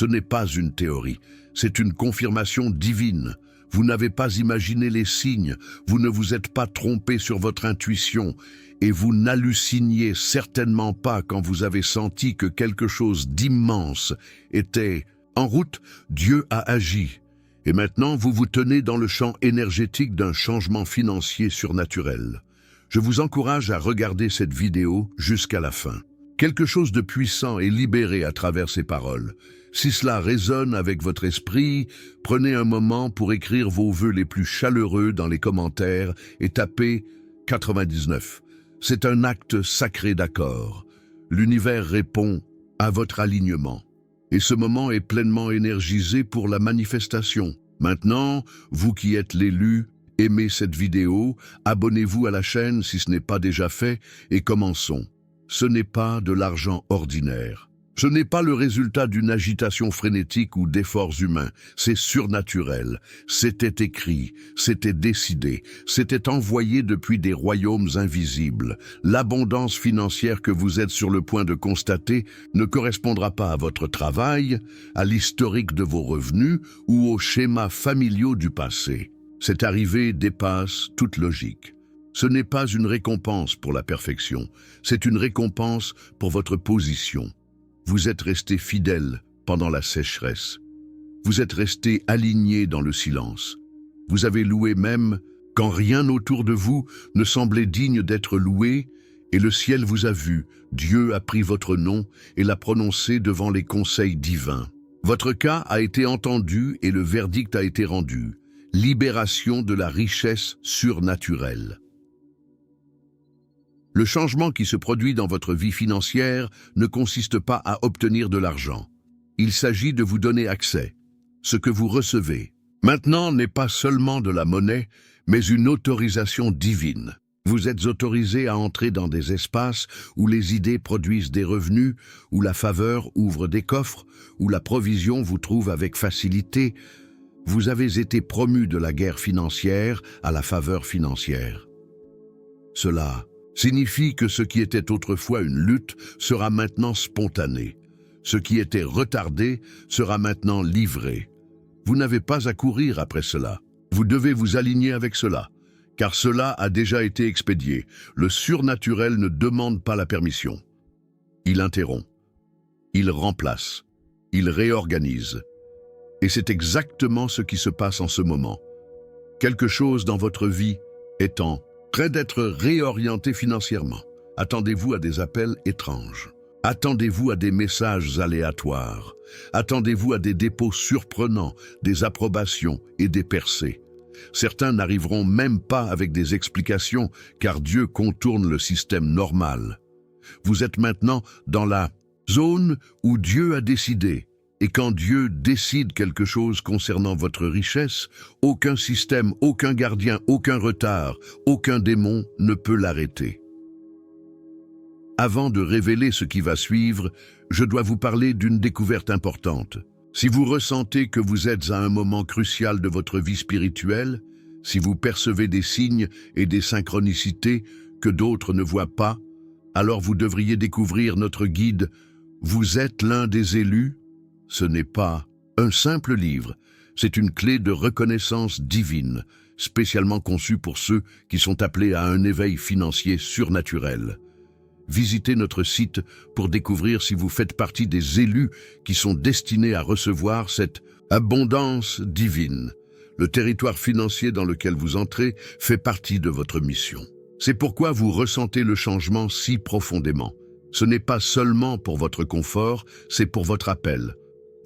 Ce n'est pas une théorie, c'est une confirmation divine. Vous n'avez pas imaginé les signes, vous ne vous êtes pas trompé sur votre intuition, et vous n'halluciniez certainement pas quand vous avez senti que quelque chose d'immense était en route. Dieu a agi. Et maintenant, vous vous tenez dans le champ énergétique d'un changement financier surnaturel. Je vous encourage à regarder cette vidéo jusqu'à la fin. Quelque chose de puissant est libéré à travers ces paroles. Si cela résonne avec votre esprit, prenez un moment pour écrire vos vœux les plus chaleureux dans les commentaires et tapez 99. C'est un acte sacré d'accord. L'univers répond à votre alignement. Et ce moment est pleinement énergisé pour la manifestation. Maintenant, vous qui êtes l'élu, aimez cette vidéo, abonnez-vous à la chaîne si ce n'est pas déjà fait et commençons. Ce n'est pas de l'argent ordinaire. Ce n'est pas le résultat d'une agitation frénétique ou d'efforts humains. C'est surnaturel. C'était écrit, c'était décidé, c'était envoyé depuis des royaumes invisibles. L'abondance financière que vous êtes sur le point de constater ne correspondra pas à votre travail, à l'historique de vos revenus ou aux schémas familiaux du passé. Cette arrivée dépasse toute logique. Ce n'est pas une récompense pour la perfection, c'est une récompense pour votre position. Vous êtes resté fidèle pendant la sécheresse. Vous êtes resté aligné dans le silence. Vous avez loué même quand rien autour de vous ne semblait digne d'être loué, et le ciel vous a vu. Dieu a pris votre nom et l'a prononcé devant les conseils divins. Votre cas a été entendu et le verdict a été rendu. Libération de la richesse surnaturelle. Le changement qui se produit dans votre vie financière ne consiste pas à obtenir de l'argent. Il s'agit de vous donner accès. Ce que vous recevez maintenant n'est pas seulement de la monnaie, mais une autorisation divine. Vous êtes autorisé à entrer dans des espaces où les idées produisent des revenus, où la faveur ouvre des coffres, où la provision vous trouve avec facilité. Vous avez été promu de la guerre financière à la faveur financière. Cela signifie que ce qui était autrefois une lutte sera maintenant spontané. Ce qui était retardé sera maintenant livré. Vous n'avez pas à courir après cela. Vous devez vous aligner avec cela, car cela a déjà été expédié. Le surnaturel ne demande pas la permission. Il interrompt. Il remplace. Il réorganise. Et c'est exactement ce qui se passe en ce moment. Quelque chose dans votre vie étant près d'être réorienté financièrement. Attendez-vous à des appels étranges. Attendez-vous à des messages aléatoires. Attendez-vous à des dépôts surprenants, des approbations et des percées. Certains n'arriveront même pas avec des explications, car Dieu contourne le système normal. Vous êtes maintenant dans la zone où Dieu a décidé. Et quand Dieu décide quelque chose concernant votre richesse, aucun système, aucun gardien, aucun retard, aucun démon ne peut l'arrêter. Avant de révéler ce qui va suivre, je dois vous parler d'une découverte importante. Si vous ressentez que vous êtes à un moment crucial de votre vie spirituelle, si vous percevez des signes et des synchronicités que d'autres ne voient pas, alors vous devriez découvrir notre guide « Vous êtes l'un des élus ». Ce n'est pas un simple livre, c'est une clé de reconnaissance divine, spécialement conçue pour ceux qui sont appelés à un éveil financier surnaturel. Visitez notre site pour découvrir si vous faites partie des élus qui sont destinés à recevoir cette abondance divine. Le territoire financier dans lequel vous entrez fait partie de votre mission. C'est pourquoi vous ressentez le changement si profondément. Ce n'est pas seulement pour votre confort, c'est pour votre appel.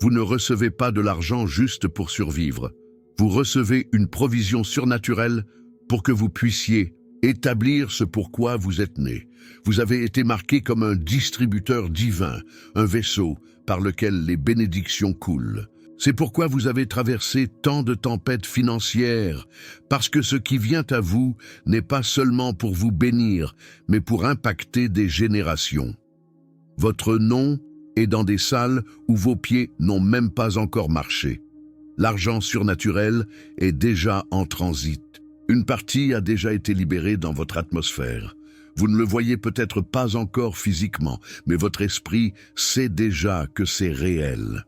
Vous ne recevez pas de l'argent juste pour survivre. Vous recevez une provision surnaturelle pour que vous puissiez établir ce pourquoi vous êtes né. Vous avez été marqué comme un distributeur divin, un vaisseau par lequel les bénédictions coulent. C'est pourquoi vous avez traversé tant de tempêtes financières, parce que ce qui vient à vous n'est pas seulement pour vous bénir, mais pour impacter des générations. Votre nom est dans des salles où vos pieds n'ont même pas encore marché. L'argent surnaturel est déjà en transit. Une partie a déjà été libérée dans votre atmosphère. Vous ne le voyez peut-être pas encore physiquement, mais votre esprit sait déjà que c'est réel.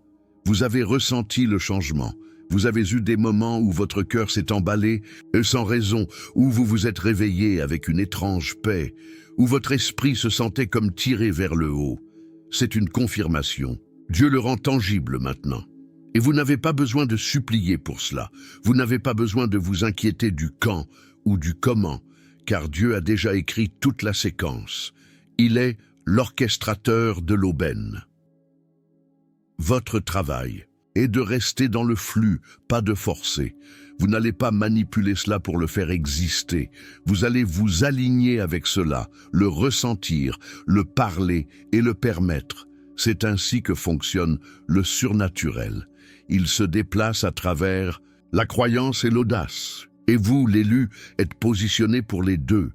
Vous avez ressenti le changement. Vous avez eu des moments où votre cœur s'est emballé, sans raison, où vous vous êtes réveillé avec une étrange paix, où votre esprit se sentait comme tiré vers le haut. C'est une confirmation. Dieu le rend tangible maintenant. Et vous n'avez pas besoin de supplier pour cela. Vous n'avez pas besoin de vous inquiéter du quand ou du comment, car Dieu a déjà écrit toute la séquence. Il est l'orchestrateur de l'aubaine. Votre travail est de rester dans le flux, pas de forcer. Vous n'allez pas manipuler cela pour le faire exister. Vous allez vous aligner avec cela, le ressentir, le parler et le permettre. C'est ainsi que fonctionne le surnaturel. Il se déplace à travers la croyance et l'audace. Et vous, l'élu, êtes positionné pour les deux.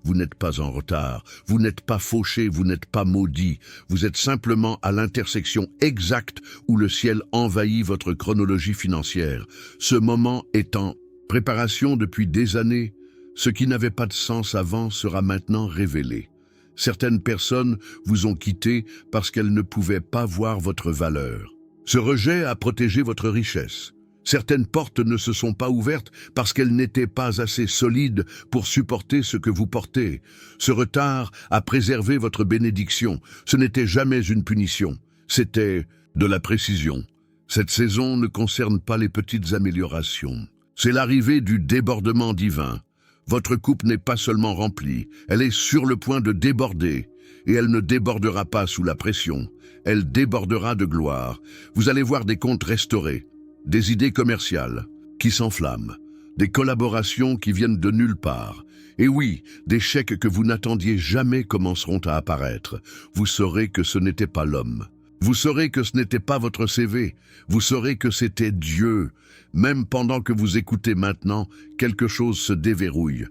Vous n'êtes pas en retard, vous n'êtes pas fauché, vous n'êtes pas maudit. Vous êtes simplement à l'intersection exacte où le ciel envahit votre chronologie financière. Ce moment est en préparation depuis des années. Ce qui n'avait pas de sens avant sera maintenant révélé. Certaines personnes vous ont quitté parce qu'elles ne pouvaient pas voir votre valeur. Ce rejet a protégé votre richesse. Certaines portes ne se sont pas ouvertes parce qu'elles n'étaient pas assez solides pour supporter ce que vous portez. Ce retard a préservé votre bénédiction. Ce n'était jamais une punition, c'était de la précision. Cette saison ne concerne pas les petites améliorations. C'est l'arrivée du débordement divin. Votre coupe n'est pas seulement remplie, elle est sur le point de déborder. Et elle ne débordera pas sous la pression. Elle débordera de gloire. Vous allez voir des comptes restaurés. Des idées commerciales qui s'enflamment, des collaborations qui viennent de nulle part. Et oui, des chèques que vous n'attendiez jamais commenceront à apparaître. Vous saurez que ce n'était pas l'homme. Vous saurez que ce n'était pas votre CV. Vous saurez que c'était Dieu. Même pendant que vous écoutez maintenant, quelque chose se déverrouille.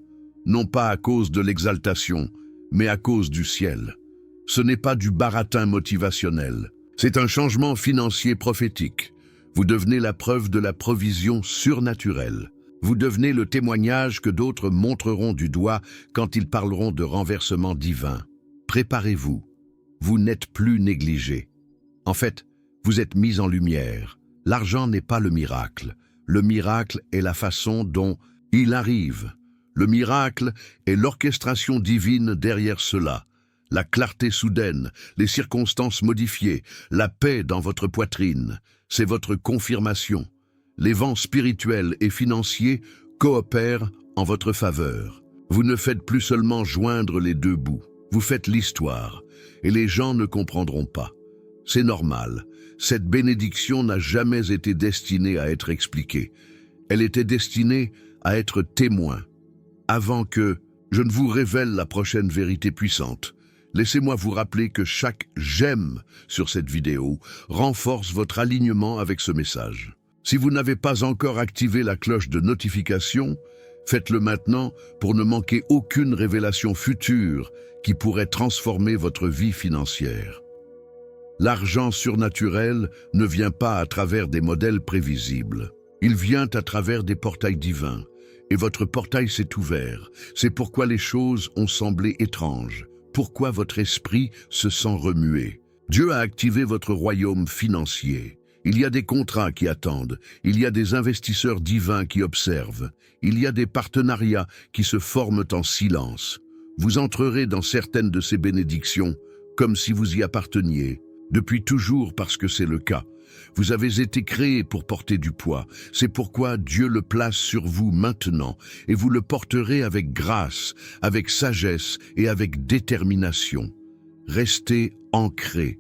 Non pas à cause de l'exaltation, mais à cause du ciel. Ce n'est pas du baratin motivationnel. C'est un changement financier prophétique. Vous devenez la preuve de la provision surnaturelle. Vous devenez le témoignage que d'autres montreront du doigt quand ils parleront de renversement divin. Préparez-vous. Vous n'êtes plus négligé. En fait, vous êtes mis en lumière. L'argent n'est pas le miracle. Le miracle est la façon dont il arrive. Le miracle est l'orchestration divine derrière cela. La clarté soudaine, les circonstances modifiées, la paix dans votre poitrine. C'est votre confirmation. Les vents spirituels et financiers coopèrent en votre faveur. Vous ne faites plus seulement joindre les deux bouts. Vous faites l'histoire. Et les gens ne comprendront pas. C'est normal. Cette bénédiction n'a jamais été destinée à être expliquée. Elle était destinée à être témoin. Avant que je ne vous révèle la prochaine vérité puissante, laissez-moi vous rappeler que chaque « j'aime » sur cette vidéo renforce votre alignement avec ce message. Si vous n'avez pas encore activé la cloche de notification, faites-le maintenant pour ne manquer aucune révélation future qui pourrait transformer votre vie financière. L'argent surnaturel ne vient pas à travers des modèles prévisibles. Il vient à travers des portails divins. Et votre portail s'est ouvert. C'est pourquoi les choses ont semblé étranges. Pourquoi votre esprit se sent remué. Dieu a activé votre royaume financier. Il y a des contrats qui attendent. Il y a des investisseurs divins qui observent. Il y a des partenariats qui se forment en silence. Vous entrerez dans certaines de ces bénédictions comme si vous y apparteniez. Depuis toujours parce que c'est le cas. Vous avez été créé pour porter du poids. C'est pourquoi Dieu le place sur vous maintenant et vous le porterez avec grâce, avec sagesse et avec détermination. Restez ancré,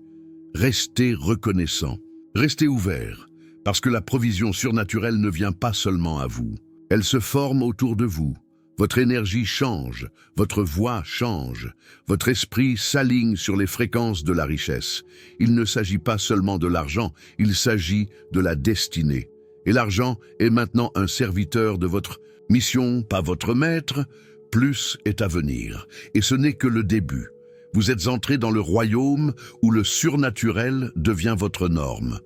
restez reconnaissant, restez ouvert, parce que la provision surnaturelle ne vient pas seulement à vous. Elle se forme autour de vous. Votre énergie change, votre voix change, votre esprit s'aligne sur les fréquences de la richesse. Il ne s'agit pas seulement de l'argent, il s'agit de la destinée. Et l'argent est maintenant un serviteur de votre mission, pas votre maître. Plus est à venir, et ce n'est que le début. Vous êtes entré dans le royaume où le surnaturel devient votre norme.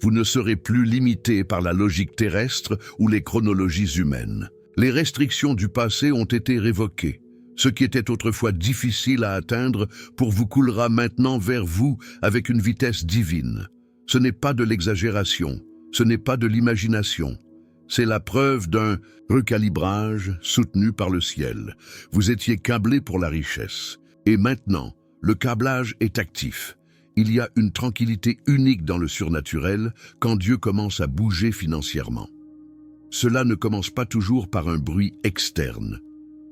Vous ne serez plus limité par la logique terrestre ou les chronologies humaines. Les restrictions du passé ont été révoquées. Ce qui était autrefois difficile à atteindre pour vous coulera maintenant vers vous avec une vitesse divine. Ce n'est pas de l'exagération, ce n'est pas de l'imagination. C'est la preuve d'un recalibrage soutenu par le ciel. Vous étiez câblé pour la richesse. Et maintenant, le câblage est actif. Il y a une tranquillité unique dans le surnaturel quand Dieu commence à bouger financièrement. Cela ne commence pas toujours par un bruit externe.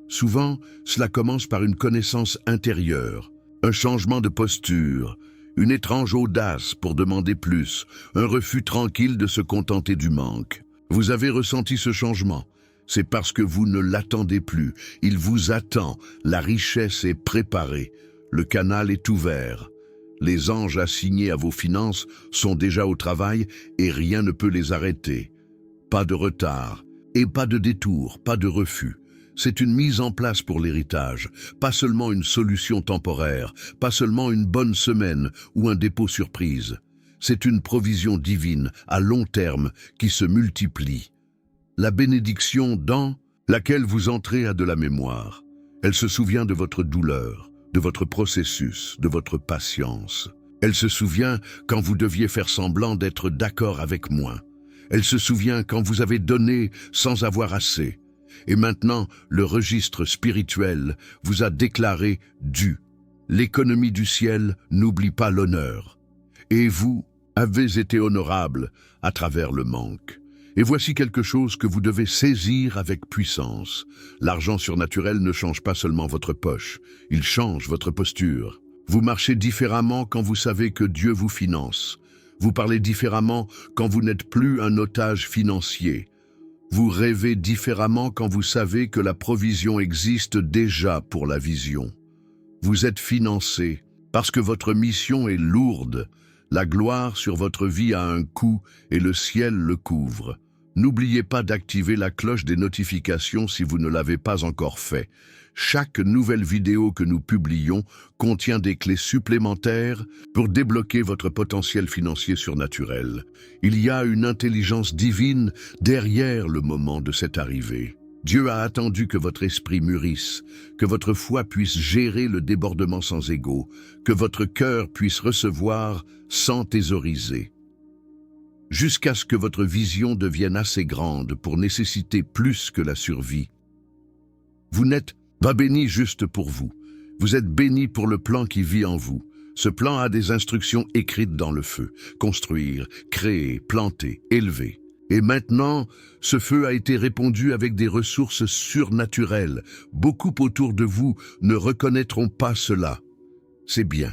Souvent, cela commence par une connaissance intérieure, un changement de posture, une étrange audace pour demander plus, un refus tranquille de se contenter du manque. Vous avez ressenti ce changement. C'est parce que vous ne l'attendez plus. Il vous attend. La richesse est préparée. Le canal est ouvert. Les anges assignés à vos finances sont déjà au travail et rien ne peut les arrêter. Pas de retard et pas de détour, pas de refus. C'est une mise en place pour l'héritage, pas seulement une solution temporaire, pas seulement une bonne semaine ou un dépôt surprise. C'est une provision divine, à long terme, qui se multiplie. La bénédiction dans laquelle vous entrez a de la mémoire. Elle se souvient de votre douleur, de votre processus, de votre patience. Elle se souvient quand vous deviez faire semblant d'être d'accord avec moins. Elle se souvient quand vous avez donné sans avoir assez. Et maintenant, le registre spirituel vous a déclaré dû. L'économie du ciel n'oublie pas l'honneur. Et vous avez été honorable à travers le manque. Et voici quelque chose que vous devez saisir avec puissance. L'argent surnaturel ne change pas seulement votre poche, il change votre posture. Vous marchez différemment quand vous savez que Dieu vous finance. Vous parlez différemment quand vous n'êtes plus un otage financier. Vous rêvez différemment quand vous savez que la provision existe déjà pour la vision. Vous êtes financé parce que votre mission est lourde. La gloire sur votre vie a un coût et le ciel le couvre. N'oubliez pas d'activer la cloche des notifications si vous ne l'avez pas encore fait. Chaque nouvelle vidéo que nous publions contient des clés supplémentaires pour débloquer votre potentiel financier surnaturel. Il y a une intelligence divine derrière le moment de cette arrivée. Dieu a attendu que votre esprit mûrisse, que votre foi puisse gérer le débordement sans égaux, que votre cœur puisse recevoir sans thésauriser. Jusqu'à ce que votre vision devienne assez grande pour nécessiter plus que la survie. Vous n'êtes pas béni juste pour vous. Vous êtes béni pour le plan qui vit en vous. Ce plan a des instructions écrites dans le feu. Construire, créer, planter, élever. Et maintenant, ce feu a été répandu avec des ressources surnaturelles. Beaucoup autour de vous ne reconnaîtront pas cela. C'est bien.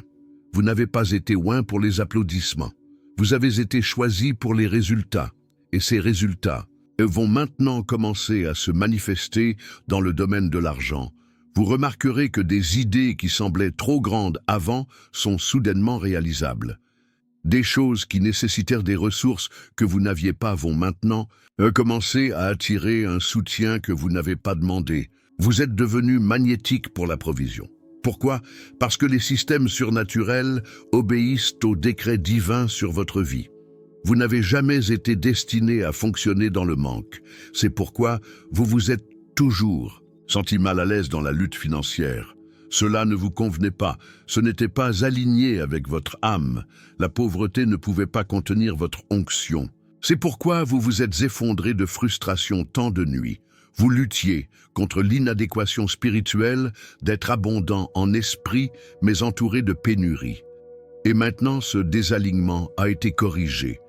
Vous n'avez pas été oint pour les applaudissements. Vous avez été choisi pour les résultats. Et ces résultats vont maintenant commencer à se manifester dans le domaine de l'argent. Vous remarquerez que des idées qui semblaient trop grandes avant sont soudainement réalisables. Des choses qui nécessitèrent des ressources que vous n'aviez pas vont maintenant commencer à attirer un soutien que vous n'avez pas demandé. Vous êtes devenu magnétique pour la provision. Pourquoi? Parce que les systèmes surnaturels obéissent aux décrets divins sur votre vie. Vous n'avez jamais été destiné à fonctionner dans le manque. C'est pourquoi vous vous êtes toujours senti mal à l'aise dans la lutte financière. Cela ne vous convenait pas, ce n'était pas aligné avec votre âme. La pauvreté ne pouvait pas contenir votre onction. C'est pourquoi vous vous êtes effondré de frustration tant de nuits. Vous luttiez contre l'inadéquation spirituelle d'être abondant en esprit, mais entouré de pénurie. Et maintenant, ce désalignement a été corrigé.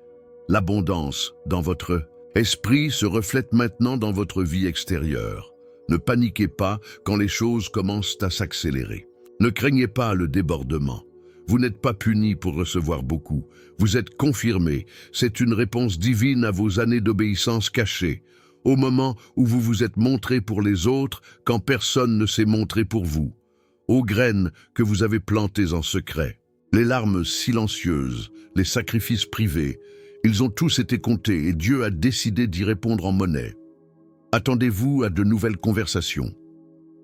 L'abondance dans votre esprit se reflète maintenant dans votre vie extérieure. Ne paniquez pas quand les choses commencent à s'accélérer. Ne craignez pas le débordement. Vous n'êtes pas puni pour recevoir beaucoup. Vous êtes confirmé. C'est une réponse divine à vos années d'obéissance cachée. Au moment où vous vous êtes montré pour les autres quand personne ne s'est montré pour vous. Aux graines que vous avez plantées en secret. Les larmes silencieuses, les sacrifices privés, ils ont tous été comptés et Dieu a décidé d'y répondre en monnaie. Attendez-vous à de nouvelles conversations.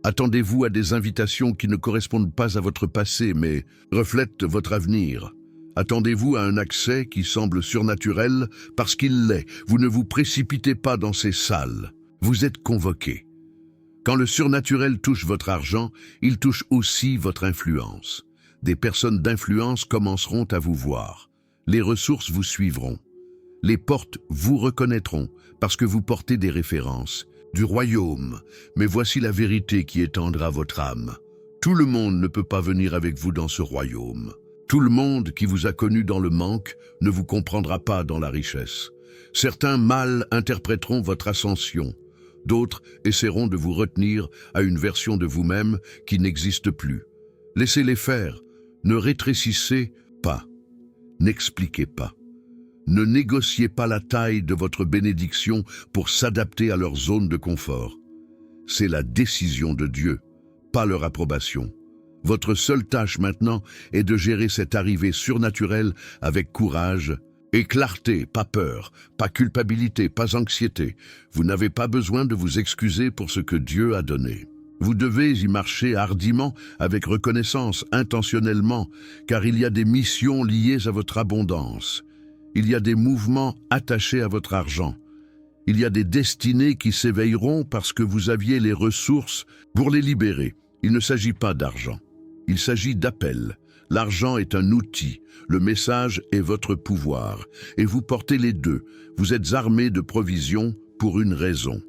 Attendez-vous à des invitations qui ne correspondent pas à votre passé, mais reflètent votre avenir. Attendez-vous à un accès qui semble surnaturel parce qu'il l'est. Vous ne vous précipitez pas dans ces salles. Vous êtes convoqué. Quand le surnaturel touche votre argent, il touche aussi votre influence. Des personnes d'influence commenceront à vous voir. Les ressources vous suivront. Les portes vous reconnaîtront parce que vous portez des références du royaume. Mais voici la vérité qui étendra votre âme. Tout le monde ne peut pas venir avec vous dans ce royaume. Tout le monde qui vous a connu dans le manque ne vous comprendra pas dans la richesse. Certains mal interpréteront votre ascension. D'autres essaieront de vous retenir à une version de vous-même qui n'existe plus. Laissez-les faire. Ne rétrécissez pas. N'expliquez pas. Ne négociez pas la taille de votre bénédiction pour s'adapter à leur zone de confort. C'est la décision de Dieu, pas leur approbation. Votre seule tâche maintenant est de gérer cette arrivée surnaturelle avec courage et clarté, pas peur, pas culpabilité, pas anxiété. Vous n'avez pas besoin de vous excuser pour ce que Dieu a donné. Vous devez y marcher hardiment, avec reconnaissance, intentionnellement, car il y a des missions liées à votre abondance. Il y a des mouvements attachés à votre argent. Il y a des destinées qui s'éveilleront parce que vous aviez les ressources pour les libérer. Il ne s'agit pas d'argent. Il s'agit d'appel. L'argent est un outil. Le message est votre pouvoir. Et vous portez les deux. Vous êtes armés de provisions pour une raison.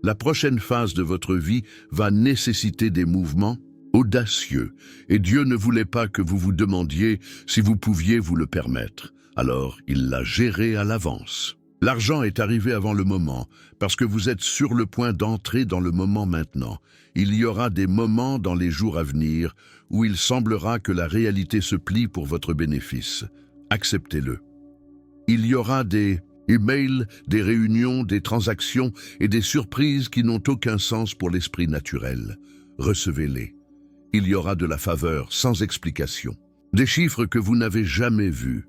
La prochaine phase de votre vie va nécessiter des mouvements audacieux. Et Dieu ne voulait pas que vous vous demandiez si vous pouviez vous le permettre. Alors, il l'a géré à l'avance. L'argent est arrivé avant le moment, parce que vous êtes sur le point d'entrer dans le moment maintenant. Il y aura des moments dans les jours à venir où il semblera que la réalité se plie pour votre bénéfice. Acceptez-le. Il y aura des emails, des réunions, des transactions et des surprises qui n'ont aucun sens pour l'esprit naturel. Recevez-les. Il y aura de la faveur sans explication. Des chiffres que vous n'avez jamais vus.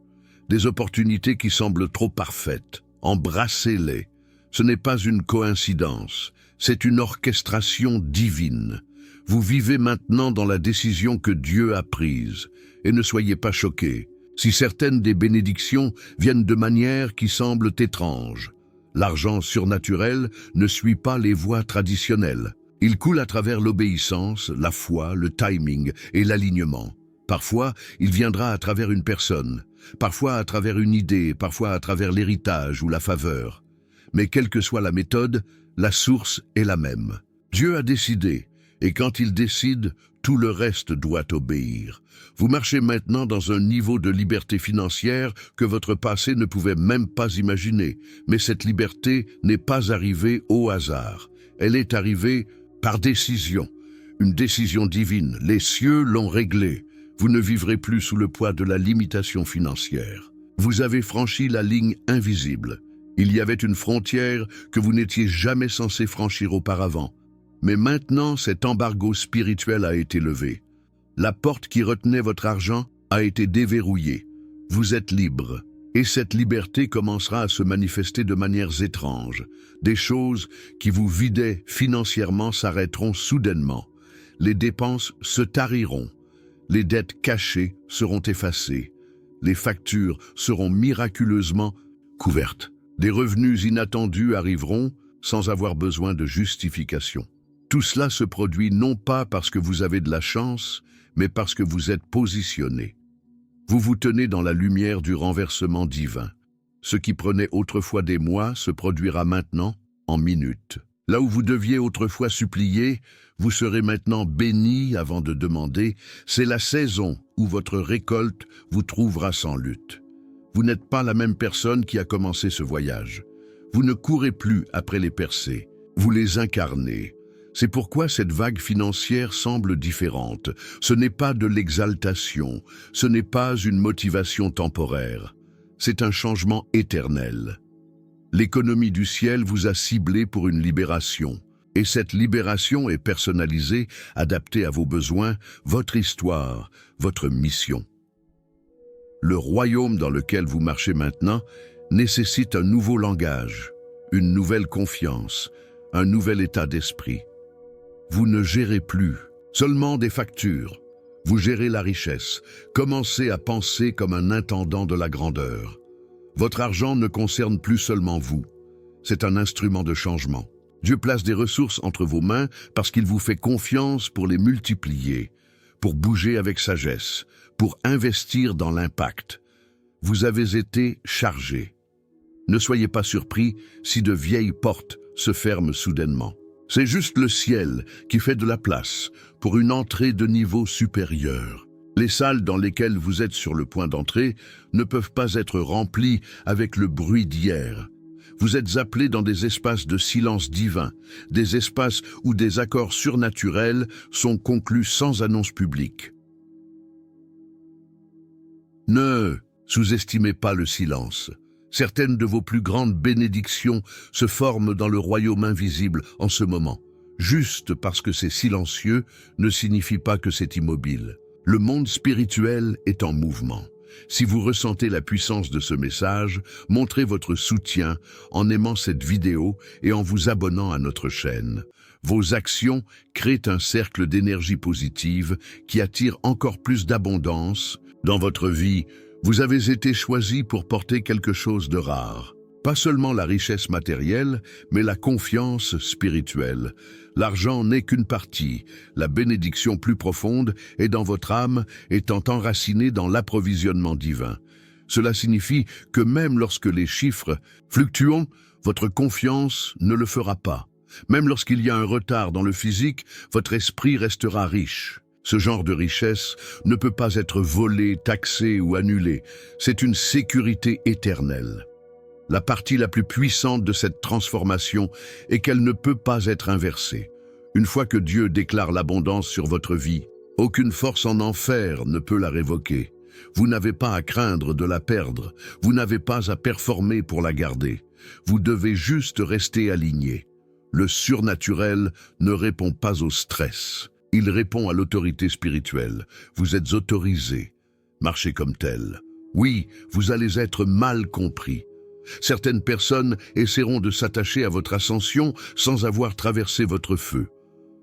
Des opportunités qui semblent trop parfaites. Embrassez-les. Ce n'est pas une coïncidence, c'est une orchestration divine. Vous vivez maintenant dans la décision que Dieu a prise. Et ne soyez pas choqués si certaines des bénédictions viennent de manière qui semblent étranges. L'argent surnaturel ne suit pas les voies traditionnelles. Il coule à travers l'obéissance, la foi, le timing et l'alignement. Parfois, il viendra à travers une personne, parfois à travers une idée, parfois à travers l'héritage ou la faveur. Mais quelle que soit la méthode, la source est la même. Dieu a décidé, et quand il décide, tout le reste doit obéir. Vous marchez maintenant dans un niveau de liberté financière que votre passé ne pouvait même pas imaginer. Mais cette liberté n'est pas arrivée au hasard. Elle est arrivée par décision. Une décision divine. Les cieux l'ont réglée. Vous ne vivrez plus sous le poids de la limitation financière. Vous avez franchi la ligne invisible. Il y avait une frontière que vous n'étiez jamais censé franchir auparavant. Mais maintenant, cet embargo spirituel a été levé. La porte qui retenait votre argent a été déverrouillée. Vous êtes libre. Et cette liberté commencera à se manifester de manières étranges. Des choses qui vous vidaient financièrement s'arrêteront soudainement. Les dépenses se tariront. Les dettes cachées seront effacées. Les factures seront miraculeusement couvertes. Des revenus inattendus arriveront sans avoir besoin de justification. Tout cela se produit non pas parce que vous avez de la chance, mais parce que vous êtes positionné. Vous vous tenez dans la lumière du renversement divin. Ce qui prenait autrefois des mois se produira maintenant en minutes. Là où vous deviez autrefois supplier, vous serez maintenant béni avant de demander. C'est la saison où votre récolte vous trouvera sans lutte. Vous n'êtes pas la même personne qui a commencé ce voyage. Vous ne courez plus après les percées, vous les incarnez. C'est pourquoi cette vague financière semble différente. Ce n'est pas de l'exaltation, ce n'est pas une motivation temporaire. C'est un changement éternel. L'économie du ciel vous a ciblé pour une libération. Et cette libération est personnalisée, adaptée à vos besoins, votre histoire, votre mission. Le royaume dans lequel vous marchez maintenant nécessite un nouveau langage, une nouvelle confiance, un nouvel état d'esprit. Vous ne gérez plus seulement des factures, vous gérez la richesse. Commencez à penser comme un intendant de la grandeur. Votre argent ne concerne plus seulement vous, c'est un instrument de changement. Dieu place des ressources entre vos mains parce qu'il vous fait confiance pour les multiplier, pour bouger avec sagesse, pour investir dans l'impact. vous avez été chargé. Ne soyez pas surpris si de vieilles portes se ferment soudainement. C'est juste le ciel qui fait de la place pour une entrée de niveau supérieur. Les salles dans lesquelles vous êtes sur le point d'entrer ne peuvent pas être remplies avec le bruit d'hier. Vous êtes appelés dans des espaces de silence divin, des espaces où des accords surnaturels sont conclus sans annonce publique. Ne sous-estimez pas le silence. Certaines de vos plus grandes bénédictions se forment dans le royaume invisible en ce moment. Juste parce que c'est silencieux ne signifie pas que c'est immobile. Le monde spirituel est en mouvement. Si vous ressentez la puissance de ce message, montrez votre soutien en aimant cette vidéo et en vous abonnant à notre chaîne. Vos actions créent un cercle d'énergie positive qui attire encore plus d'abondance dans votre vie. Vous avez été choisi pour porter quelque chose de rare. Pas seulement la richesse matérielle, mais la confiance spirituelle. L'argent n'est qu'une partie. La bénédiction plus profonde est dans votre âme, étant enracinée dans l'approvisionnement divin. Cela signifie que même lorsque les chiffres fluctuent, votre confiance ne le fera pas. Même lorsqu'il y a un retard dans le physique, votre esprit restera riche. Ce genre de richesse ne peut pas être volé, taxé ou annulé. C'est une sécurité éternelle. La partie la plus puissante de cette transformation est qu'elle ne peut pas être inversée. Une fois que Dieu déclare l'abondance sur votre vie, aucune force en enfer ne peut la révoquer. Vous n'avez pas à craindre de la perdre. Vous n'avez pas à performer pour la garder. Vous devez juste rester aligné. Le surnaturel ne répond pas au stress. Il répond à l'autorité spirituelle. Vous êtes autorisé. Marchez comme tel. Oui, vous allez être mal compris. Certaines personnes essaieront de s'attacher à votre ascension sans avoir traversé votre feu.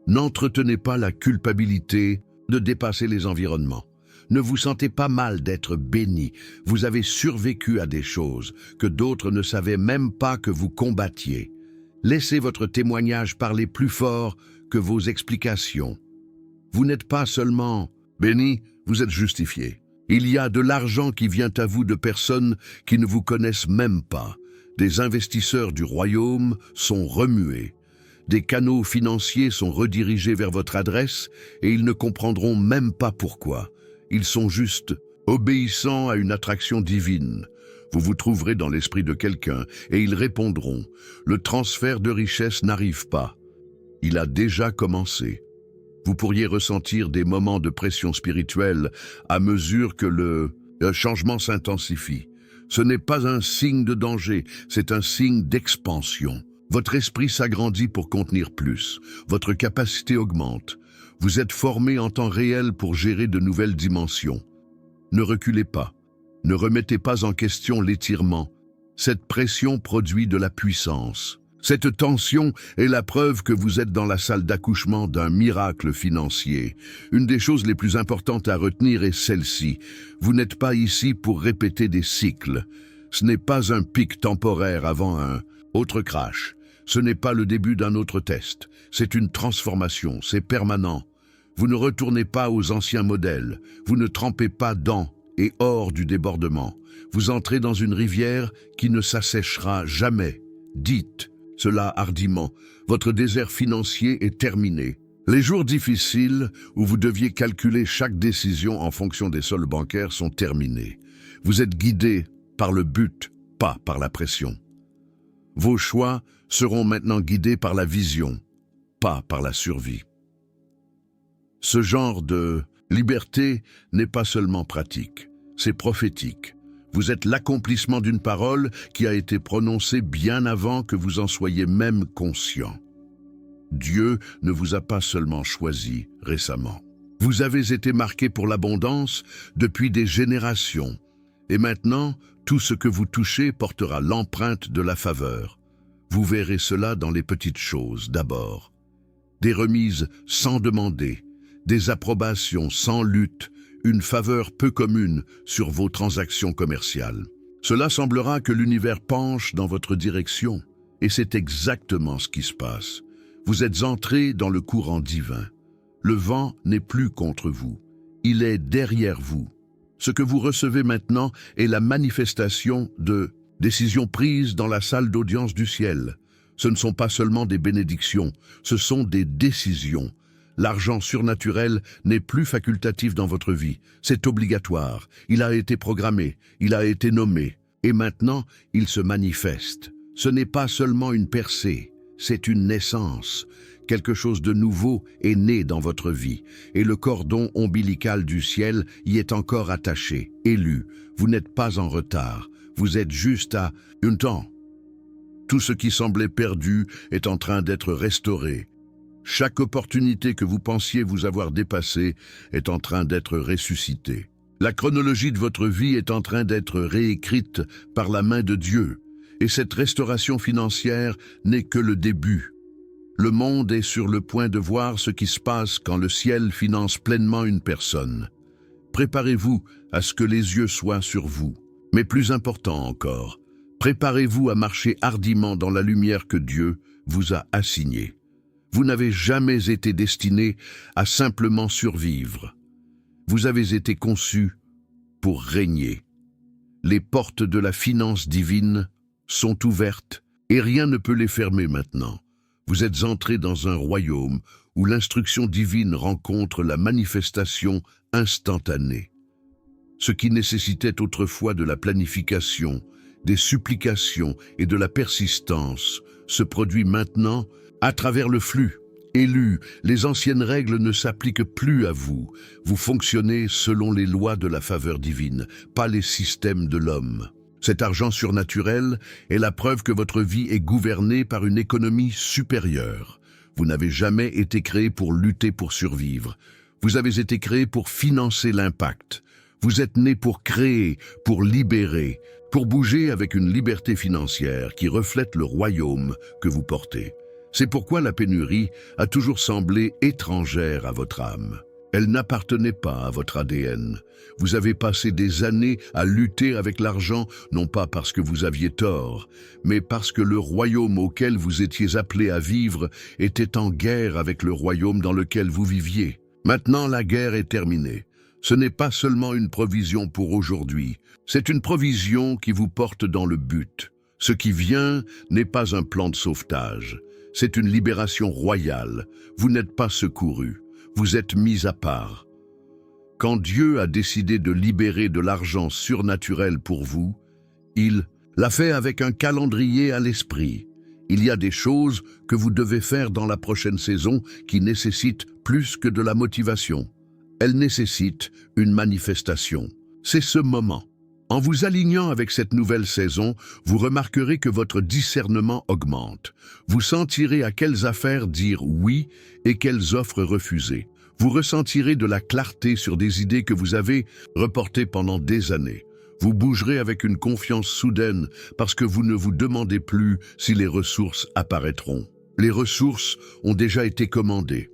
N'entretenez pas la culpabilité de dépasser les environnements. Ne vous sentez pas mal d'être béni. Vous avez survécu à des choses que d'autres ne savaient même pas que vous combattiez. Laissez votre témoignage parler plus fort que vos explications. Vous n'êtes pas seulement béni, vous êtes justifié. Il y a de l'argent qui vient à vous de personnes qui ne vous connaissent même pas. Des investisseurs du royaume sont remués. Des canaux financiers sont redirigés vers votre adresse et ils ne comprendront même pas pourquoi. Ils sont juste obéissants à une attraction divine. Vous vous trouverez dans l'esprit de quelqu'un et ils répondront. Le transfert de richesse n'arrive pas. Il a déjà commencé. Vous pourriez ressentir des moments de pression spirituelle à mesure que le changement s'intensifie. Ce n'est pas un signe de danger, c'est un signe d'expansion. Votre esprit s'agrandit pour contenir plus. Votre capacité augmente. Vous êtes formé en temps réel pour gérer de nouvelles dimensions. Ne reculez pas. Ne remettez pas en question l'étirement. Cette pression produit de la puissance. Cette tension est la preuve que vous êtes dans la salle d'accouchement d'un miracle financier. Une des choses les plus importantes à retenir est celle-ci. Vous n'êtes pas ici pour répéter des cycles. Ce n'est pas un pic temporaire avant un autre crash. Ce n'est pas le début d'un autre test. C'est une transformation, c'est permanent. Vous ne retournez pas aux anciens modèles. Vous ne trempez pas dans et hors du débordement. Vous entrez dans une rivière qui ne s'asséchera jamais. Dites cela hardiment. Votre désert financier est terminé. Les jours difficiles, où vous deviez calculer chaque décision en fonction des soldes bancaires, sont terminés. Vous êtes guidé par le but, pas par la pression. Vos choix seront maintenant guidés par la vision, pas par la survie. Ce genre de liberté n'est pas seulement pratique, c'est prophétique. Vous êtes l'accomplissement d'une parole qui a été prononcée bien avant que vous en soyez même conscient. Dieu ne vous a pas seulement choisi récemment. Vous avez été marqué pour l'abondance depuis des générations. Et maintenant, tout ce que vous touchez portera l'empreinte de la faveur. Vous verrez cela dans les petites choses d'abord. Des remises sans demander, des approbations sans lutte, une faveur peu commune sur vos transactions commerciales. Cela semblera que l'univers penche dans votre direction, et c'est exactement ce qui se passe. Vous êtes entré dans le courant divin. Le vent n'est plus contre vous, il est derrière vous. Ce que vous recevez maintenant est la manifestation de décisions prises dans la salle d'audience du ciel. Ce ne sont pas seulement des bénédictions, ce sont des décisions. L'argent surnaturel n'est plus facultatif dans votre vie, c'est obligatoire. Il a été programmé, il a été nommé, et maintenant il se manifeste. Ce n'est pas seulement une percée, c'est une naissance. Quelque chose de nouveau est né dans votre vie, et le cordon ombilical du ciel y est encore attaché, élu. Vous n'êtes pas en retard, vous êtes juste à un temps. Tout ce qui semblait perdu est en train d'être restauré. Chaque opportunité que vous pensiez vous avoir dépassée est en train d'être ressuscitée. La chronologie de votre vie est en train d'être réécrite par la main de Dieu, et cette restauration financière n'est que le début. Le monde est sur le point de voir ce qui se passe quand le ciel finance pleinement une personne. Préparez-vous à ce que les yeux soient sur vous. Mais plus important encore, préparez-vous à marcher hardiment dans la lumière que Dieu vous a assignée. Vous n'avez jamais été destiné à simplement survivre. Vous avez été conçu pour régner. Les portes de la finance divine sont ouvertes et rien ne peut les fermer maintenant. Vous êtes entré dans un royaume où l'instruction divine rencontre la manifestation instantanée. Ce qui nécessitait autrefois de la planification, des supplications et de la persistance se produit maintenant à travers le flux. Élu, les anciennes règles ne s'appliquent plus à vous. Vous fonctionnez selon les lois de la faveur divine, pas les systèmes de l'homme. Cet argent surnaturel est la preuve que votre vie est gouvernée par une économie supérieure. Vous n'avez jamais été créé pour lutter pour survivre. Vous avez été créé pour financer l'impact. Vous êtes né pour créer, pour libérer, pour bouger avec une liberté financière qui reflète le royaume que vous portez. C'est pourquoi la pénurie a toujours semblé étrangère à votre âme. Elle n'appartenait pas à votre ADN. Vous avez passé des années à lutter avec l'argent, non pas parce que vous aviez tort, mais parce que le royaume auquel vous étiez appelé à vivre était en guerre avec le royaume dans lequel vous viviez. Maintenant, la guerre est terminée. Ce n'est pas seulement une provision pour aujourd'hui, c'est une provision qui vous porte dans le but. Ce qui vient n'est pas un plan de sauvetage, c'est une libération royale. Vous n'êtes pas secouru, vous êtes mis à part. Quand Dieu a décidé de libérer de l'argent surnaturel pour vous, il l'a fait avec un calendrier à l'esprit. Il y a des choses que vous devez faire dans la prochaine saison qui nécessitent plus que de la motivation. Elles nécessitent une manifestation. C'est ce moment. En vous alignant avec cette nouvelle saison, vous remarquerez que votre discernement augmente. Vous sentirez à quelles affaires dire oui et quelles offres refuser. Vous ressentirez de la clarté sur des idées que vous avez reportées pendant des années. Vous bougerez avec une confiance soudaine parce que vous ne vous demandez plus si les ressources apparaîtront. Les ressources ont déjà été commandées.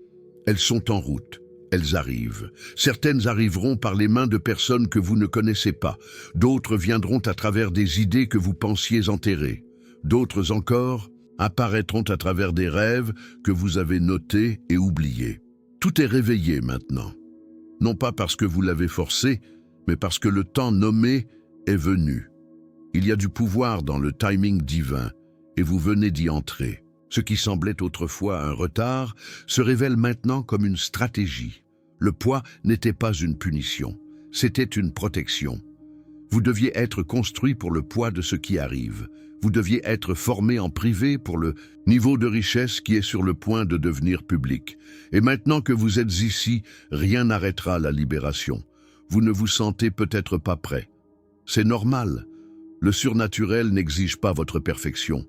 Elles sont en route. Elles arrivent. Certaines arriveront par les mains de personnes que vous ne connaissez pas. D'autres viendront à travers des idées que vous pensiez enterrer. D'autres encore apparaîtront à travers des rêves que vous avez notés et oubliés. Tout est réveillé maintenant. Non pas parce que vous l'avez forcé, mais parce que le temps nommé est venu. Il y a du pouvoir dans le timing divin et vous venez d'y entrer. Ce qui semblait autrefois un retard se révèle maintenant comme une stratégie. Le poids n'était pas une punition, c'était une protection. Vous deviez être construit pour le poids de ce qui arrive. Vous deviez être formé en privé pour le niveau de richesse qui est sur le point de devenir public. Et maintenant que vous êtes ici, rien n'arrêtera la libération. Vous ne vous sentez peut-être pas prêt. C'est normal. Le surnaturel n'exige pas votre perfection.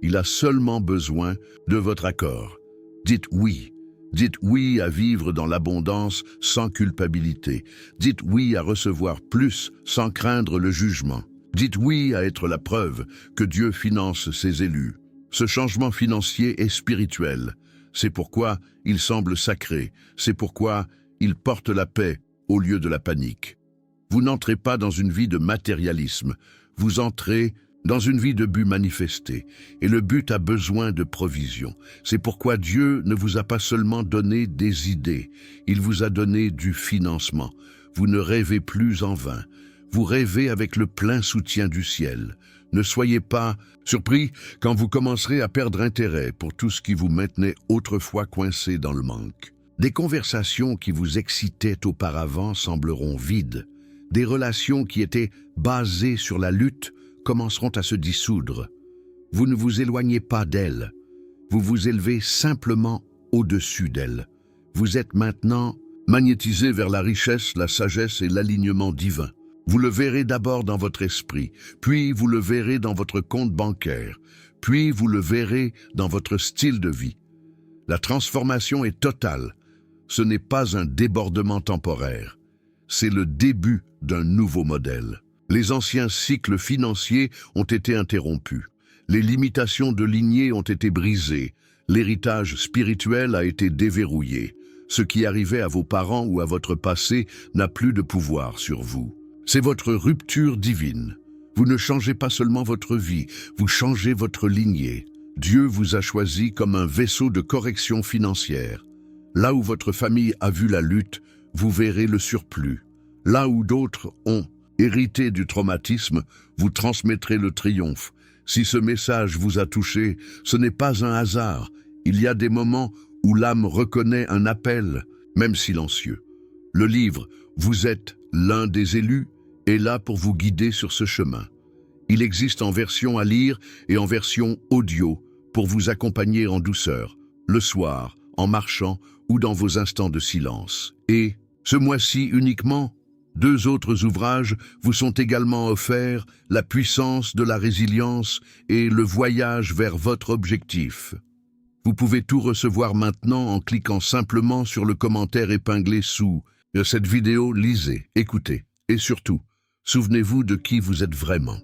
Il a seulement besoin de votre accord. Dites oui. Dites oui à vivre dans l'abondance sans culpabilité. Dites oui à recevoir plus sans craindre le jugement. Dites oui à être la preuve que Dieu finance ses élus. Ce changement financier est spirituel. C'est pourquoi il semble sacré. C'est pourquoi il porte la paix au lieu de la panique. Vous n'entrez pas dans une vie de matérialisme. Vous entrez dans une vie de but manifesté, et le but a besoin de provision. C'est pourquoi Dieu ne vous a pas seulement donné des idées, il vous a donné du financement. vous ne rêvez plus en vain. Vous rêvez avec le plein soutien du ciel. Ne soyez pas surpris quand vous commencerez à perdre intérêt pour tout ce qui vous maintenait autrefois coincé dans le manque. Des conversations qui vous excitaient auparavant sembleront vides. Des relations qui étaient basées sur la lutte commenceront à se dissoudre. Vous ne vous éloignez pas d'elles. Vous vous élevez simplement au-dessus d'elles. Vous êtes maintenant magnétisé vers la richesse, la sagesse et l'alignement divin. Vous le verrez d'abord dans votre esprit, puis vous le verrez dans votre compte bancaire, puis vous le verrez dans votre style de vie. La transformation est totale. Ce n'est pas un débordement temporaire. C'est le début d'un nouveau modèle. Les anciens cycles financiers ont été interrompus. Les limitations de lignée ont été brisées. L'héritage spirituel a été déverrouillé. Ce qui arrivait à vos parents ou à votre passé n'a plus de pouvoir sur vous. C'est votre rupture divine. Vous ne changez pas seulement votre vie, vous changez votre lignée. Dieu vous a choisi comme un vaisseau de correction financière. Là où votre famille a vu la lutte, vous verrez le surplus. Là où d'autres ont hérité du traumatisme, vous transmettrez le triomphe. Si ce message vous a touché, ce n'est pas un hasard. Il y a des moments où l'âme reconnaît un appel, même silencieux. Le livre « Vous êtes l'un des élus » est là pour vous guider sur ce chemin. Il existe en version à lire et en version audio pour vous accompagner en douceur, le soir, en marchant ou dans vos instants de silence. Et, ce mois-ci uniquement, 2 autres ouvrages vous sont également offerts, La puissance de la résilience et Le voyage vers votre objectif. Vous pouvez tout recevoir maintenant en cliquant simplement sur le commentaire épinglé sous cette vidéo. Lisez, écoutez et surtout, souvenez-vous de qui vous êtes vraiment.